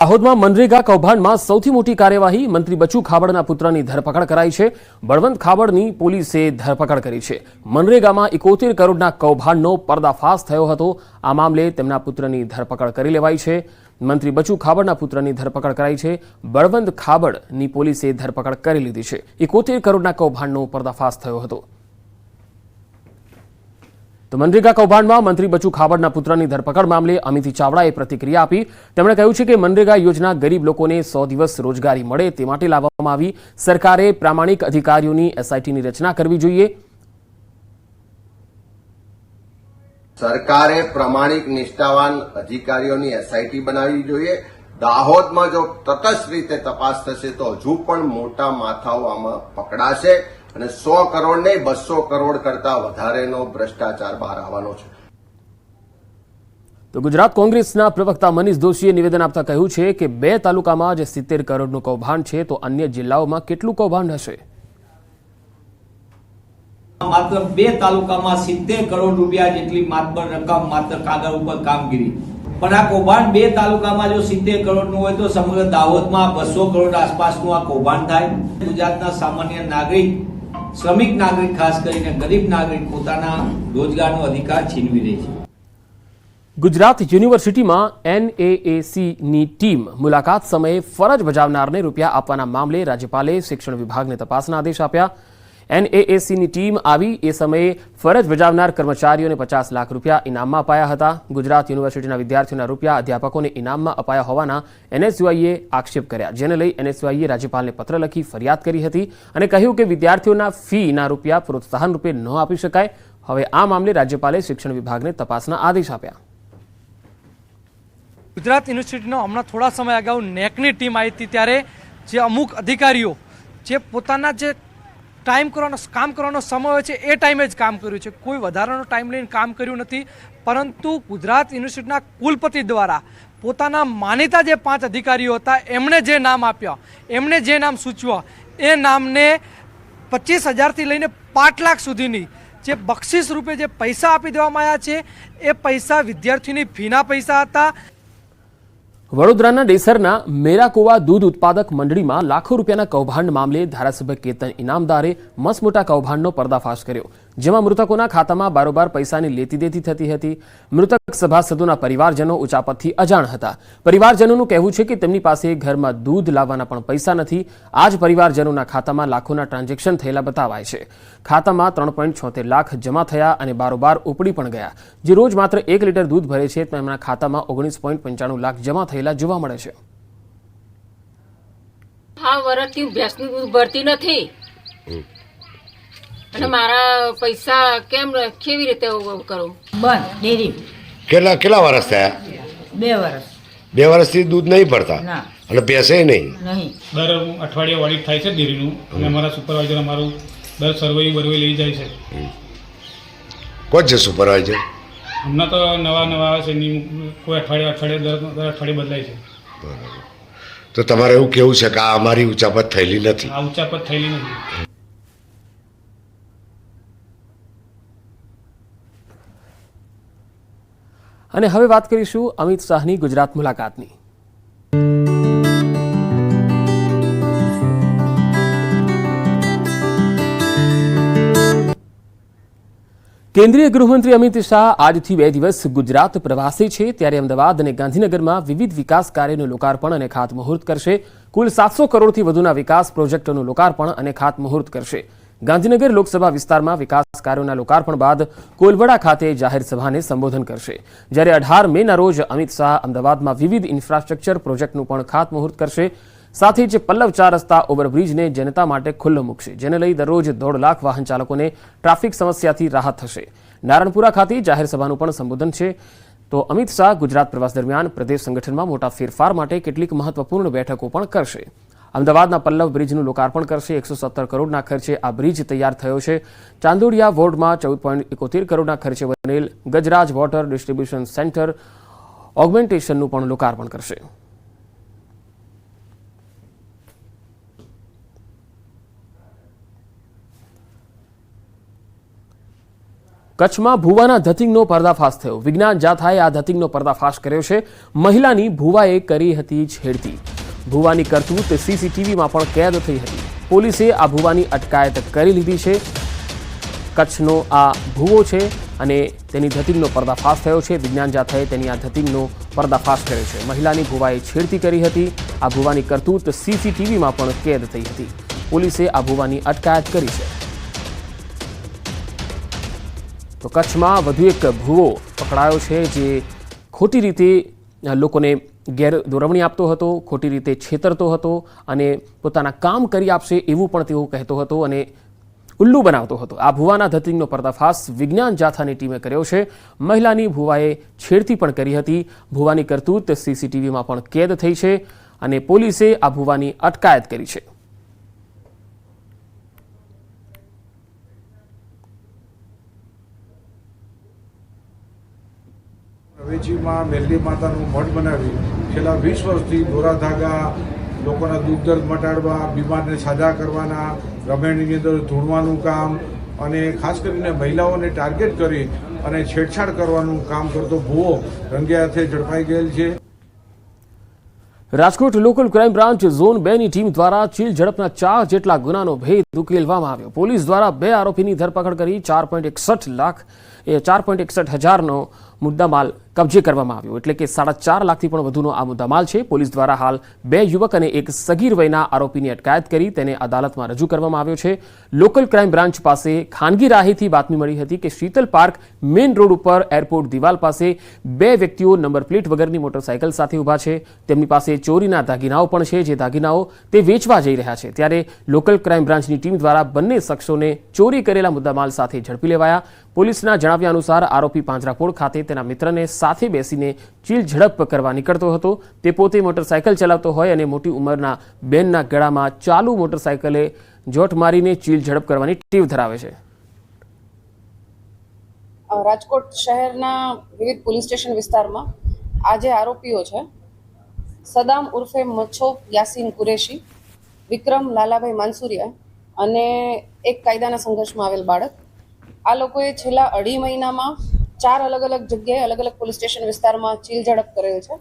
દાહોદમાં મનરેગા કૌભાંડમાં સૌથી મોટી કાર્યવાહી મંત્રી બચુ ખાબડના પુત્રની ધરપકડ કરાઈ છે। બળવંત ખાબડની પોલીસે ધરપકડ કરી છે। મનરેગામાં 71 કરોડના કૌભાંડનો પર્દાફાશ થયો હતો। આ મામલે તેમના પુત્રની ધરપકડ કરી લેવાઈ છે। મંત્રી બચુ ખાબડના પુત્રની ધરપકડ કરાઈ છે। બળવંત ખાબડની પોલીસે ધરપકડ કરી લીધી છે। 71 કરોડના કૌભાંડનો પર્દાફાશ થયો હતો। તો મનરેગા કૌભાંડમાં મંત્રી બચુ ખાબડના પુત્રની ધરપકડ મામલે અમિત ચાવડાએ પ્રતિક્રિયા આપી। તેમણે કહ્યું છે કે મનરેગા યોજના ગરીબ લોકોને 100 દિવસ રોજગારી મળે તે માટે લાવવામાં આવી। સરકારે પ્રામાણિક અધિકારીઓની એસઆઈટીની રચના કરવી જોઈએ। સરકારે પ્રામાણિક નિષ્ઠાવાન અધિકારીઓની એસઆઈટી બનાવવી જોઈએ। દાહોદમાં જો તટસ્થ રીતે તપાસ થશે તો હજુ પણ મોટા માથાઓ આમાં પકડાશે અને 100 કરોડ નહીં 200 કરોડ કરતા વધારેનો ભ્રષ્ટાચાર બહાર આવવાનો છે। તો ગુજરાત કોંગ્રેસના પ્રવક્તા મનીષ દોશીએ નિવેદન આપતા કહ્યું છે કે 2 તાલુકામાં જ 70 કરોડનું કૌભાંડ છે તો અન્ય જિલ્લાઓમાં કેટલું કૌભાંડ હશે? માત્ર 2 તાલુકામાં 70 કરોડ રૂપિયા જેટલી માત્ર રકમ માત્ર કાગળ ઉપર કામગીરી, પણ આ કૌભાંડ 2 તાલુકામાં જો 70 કરોડનું હોય તો સમગ્ર દાહોદમાં 200 કરોડ આસપાસનું આ કૌભાંડ થાય। ગુજરાતના સામાન્ય નાગરિક, શ્રમિક નાગરિક, ખાસ કરીને ગરીબ નાગરિક પોતાના રોજગારનો અધિકાર છીનવી રહી છે। ગુજરાત યુનિવર્સિટીમાં એનએએસીની ટીમ મુલાકાત સમયે ફરજ બજાવનારને રૂપિયા આપવાના મામલે રાજ્યપાલે શિક્ષણ વિભાગને તપાસના આદેશ આપ્યા। એનએએસીની ટીમ આવી એ સમયે ફરજ બજાવનાર કર્મચારીઓને 50 લાખ રૂપિયા ઇનામમાં અપાયા હતા। ગુજરાત યુનિવર્સિટીના વિદ્યાર્થીઓના રૂપિયા અધ્યાપકોને ઇનામમાં અપાયા હોવાના એનએસયુઆઈએ આક્ષેપ કર્યા, જેને લઈ એનએસયુઆઈએ રાજ્યપાલને પત્ર લખી ફરિયાદ કરી હતી અને કહ્યું કે વિદ્યાર્થીઓના ફીના રૂપિયા પ્રોત્સાહન રૂપે ન આપી શકાય। હવે આ મામલે રાજ્યપાલે શિક્ષણ વિભાગને તપાસના આદેશ આપ્યા। ગુજરાત યુનિવર્સિટીનો હમણાં થોડા સમય અગાઉ નેકની ટીમ આવી હતી, ત્યારે જે અમુક અધિકારીઓ જે પોતાના જે કામ કરવાનો સમય હોય છે એ ટાઈમે જ કામ કર્યું છે, કોઈ વધારાનો ટાઈમ લઈને કામ કર્યું નથી। પરંતુ ગુજરાત યુનિવર્સિટીના કુલપતિ દ્વારા પોતાના માનીતા જે 5 અધિકારીઓ હતા એમણે જે નામ આપ્યા, એમણે જે નામ સૂચવ્યા એ નામને 25,000થી લઈને 5 લાખ સુધીની જે બક્ષિસ રૂપે જે પૈસા આપી દેવામાં આવ્યા છે એ પૈસા વિદ્યાર્થીની ફીના પૈસા હતા। વડોદરાના ડેસરના મેરાકોવા દૂધ ઉત્પાદક મંડળીમાં લાખો રૂપિયાના કૌભાંડ મામલે ધારાસભ્ય કેતન ઇનામદારે મસમોટા કૌભાંડનો પર્દાફાશ કર્યો, જેમાં મૃતકોના ખાતામાં બારોબાર પૈસાની લેતીદેતી થતી હતી। મૃતક સભાસદોના પરિવારજનો ઉચાપતથી અજાણ હતા। પરિવારજનોનું કહેવું છે કે તેમની પાસે ઘરમાં દૂધ લાવવાના પણ પૈસા નથી। આ જ પરિવારજનોના ખાતામાં લાખોના ટ્રાન્ઝેક્શન થયેલા બતાવાય છે। ખાતામાં 3.76 લાખ જમા થયા અને બારોબાર ઉપડી પણ ગયા। જે રોજ માત્ર 1 લીટર દૂધ ભરે છે તેમના ખાતામાં 19.95 લાખ જમા થયેલા જોવા મળે છે। હા, વર્ષથી ભેંસનું દૂધ ભરતી નથી અને મારા પૈસા કેવી રીતે કરું? બંધ ડેરી કેટલા વર્ષ થયા? 2 વર્ષ। 2 વર્ષથી દૂધ નહીં ભરતા ના, અને ભેંસે નહીં? નહીં। દર અઠવાડિયે ઓડિટ થાય છે ડેરીનું અને અમારા સુપરવાઇઝર અમારું દર સર્વે લઈ જાય છે। કોણ છે સુપરવાઇઝર? હમણાં તો નવા આવે છે, કોઈ અઠવાડિયે દર અઠવાડિયે બદલાય છે। બરાબર, તો તમારે એવું કેવું છે કે આ અમારી ઉચાપત થયેલી નથી? આ ઉચાપત થયેલી નથી। અને હવે વાત કરીશું અમિત શાહની ગુજરાત મુલાકાતની। કેન્દ્રીય ગૃહમંત્રી અમિત શાહ આજથી 2 દિવસ ગુજરાત પ્રવાસે છે, ત્યારે અમદાવાદ અને ગાંધીનગરમાં વિવિધ વિકાસ કાર્યોનું લોકાર્પણ અને ખાતમુહૂર્ત કરશે। કુલ 700 કરોડથી વધુના વિકાસ પ્રોજેક્ટોનું લોકાર્પણ અને ખાતમુહૂર્ત કરશે। ગાંધીનગર લોકસભા વિસ્તારમાં વિકાસ કાર્યોના લોકાર્પણ બાદ કોલવડા ખાતે જાહેર સભાને સંબોધન કરશે, જ્યારે 18 મેના રોજ અમિત શાહ અમદાવાદમાં વિવિધ ઇન્ફ્રાસ્ટ્રક્ચર પ્રોજેક્ટનું પણ ખાતમુહૂર્ત કરશે। સાથે જ પલ્લવ 4 રસ્તા ઓવરબ્રિજને જનતા માટે ખુલ્લો મૂકશે, જેને લઈ દરરોજ 1.5 લાખ વાહન ચાલકોને ટ્રાફિક સમસ્યાથી રાહત થશે। નારણપુરા ખાતે જાહેર સભાનું પણ સંબોધન છે। તો અમિત શાહ ગુજરાત પ્રવાસ દરમિયાન પ્રદેશ સંગઠનમાં મોટા ફેરફાર માટે કેટલીક મહત્વપૂર્ણ બેઠકો પણ કરશે। અમદાવાદના પલ્લવ બ્રિજનું લોકાર્પણ કરશે। 117 કરોડના ખર્ચે આ બ્રિજ તૈયાર થયો છે। ચાંદોડિયા વોર્ડમાં 14.71 કરોડના ખર્ચે બનેલ ગજરાજ વોટર ડિસ્ટ્રીબ્યુશન સેન્ટર ઓગમેન્ટેશનનું પણ લોકાર્પણ કરશે। કચ્છમાં ભુવાના ધતિંગનો પર્દાફાશ થયો. વિજ્ઞાન જાથાએ આ ધતિંગનો પર્દાફાશ કર્યો છે. મહિલાની ભુવાએ કરી હતી છેડતી. ભુવાની કરતૂત સીસીટીવીમાં પણ કેદ થઈ હતી. પોલીસે આ ભુવાની અટકાયત કરી લીધી છે. કચ્છનો આ ભુવો છે અને તેની ધતિંગનો પર્દાફાશ થયો છે. વિજ્ઞાન જાથાએ તેની આ ધતિંગનો પર્દાફાશ કર્યો છે. મહિલાની ભુવાએ છેડતી કરી હતી. આ ભુવાની કરતૂત સીસીટીવીમાં પણ કેદ થઈ હતી. પોલીસે આ ભુવાની અટકાયત કરી છે. તો કચ્છમાં વધુ એક ભુવો પકડાયો છે જે ખોટી રીતે લોકોને ગેરદોરવણી આપતો હતો, ખોટી રીતે છેતરતો હતો અને પોતાના કામ કરી આપશે એવું પણ તેઓ કહેતો હતો અને ઉલ્લુ બનાવતો હતો. આ ભુવાના ધતિંગનો પર્દાફાશ વિજ્ઞાન જાથાની ટીમે કર્યો છે. મહિલાની ભુવાએ છેડતી પણ કરી હતી. ભુવાની કરતૂત સીસીટીવીમાં પણ કેદ થઈ છે અને પોલીસે આ ભુવાની અટકાયત કરી છે. રવેચીમાં મેલડી માતાનું મઠ બનાવી છેલ્લા 20 વર્ષથી દોરા ધાગા, લોકોના દુઃખ દર્દ મટાડવા, બીમારને સાજા કરવાના, રમેણીની અંદર ધૂણવાનું કામ અને ખાસ કરીને મહિલાઓને ટાર્ગેટ કરી અને છેડછાડ કરવાનું કામ કરતો ભુવો રંગે હાથે ઝડપાઈ ગયેલ છે. Rajkot local crime branch zone 2ની ટીમ દ્વારા ચીલ ઝડપના 4 જેટલા ગુનાનો ભેદ ઉકેલવામાં આવ્યો. પોલીસ દ્વારા 2 આરોપીની ધરપકડ કરી 4.61 હજારનો મુદ્દામાલ કબજે કરવામાં આવ્યો. એટલે કે 4.5 લાખથી પણ વધુનો આ મુદ્દામાલ છે. પોલીસ દ્વારા હાલ 2 યુવક અને એક સગીર વયના આરોપીની અટકાયત કરી તેને અદાલતમાં રજૂ કરવામાં આવ્યો છે. લોકલ ક્રાઇમ બ્રાન્ચ પાસે ખાનગી રાહેથી બાતમી મળી હતી કે શીતલ પાર્ક મેઇન રોડ ઉપર એરપોર્ટ દિવાલ પાસે 2 વ્યક્તિઓ નંબર પ્લેટ વગરની મોટરસાયકલ સાથે ઊભા છે. તેમની પાસે ચોરીના દાગીનાઓ પણ છે, જે દાગીનાઓ તે વેચવા જઈ રહ્યા છે. ત્યારે લોકલ ક્રાઇમ બ્રાન્ચની ટીમ દ્વારા બંને શખ્સોને ચોરી કરેલા મુદ્દામાલ સાથે ઝડપી લેવાયા. પોલીસના જણાવ્યા અનુસાર આરોપી પાંજરાપોળ ખાતે તેના મિત્રને સાથે બેસીને ચીલ ઝડપ કરવા નીકળતો હતો. તે પોતે મોટરસાયકલ ચલાવતો હોય અને મોટી ઉંમરના બેનના ગળામાં ચાલુ મોટરસાયકલે જોટ મારીને ચીલ ઝડપ કરવાની ટેવ ધરાવે છે. રાજકોટ શહેરના વિવિધ પોલીસ સ્ટેશન વિસ્તારમાં આ જે આરોપીઓ છે, સદામ ઉર્ફે મચ્છો યાસીન કુરેશી, વિક્રમ લાલાભાઈ માનસુરિયા અને એક કાયદાના સંઘર્ષમાં આવેલ બાળક, આ લોકોએ છેલ્લા 2.5 મહિનામાં 4 અલગ અલગ જગ્યાએ અલગ અલગ પોલીસ સ્ટેશન વિસ્તારમાં ચીલ ઝડપ કરેલ છે.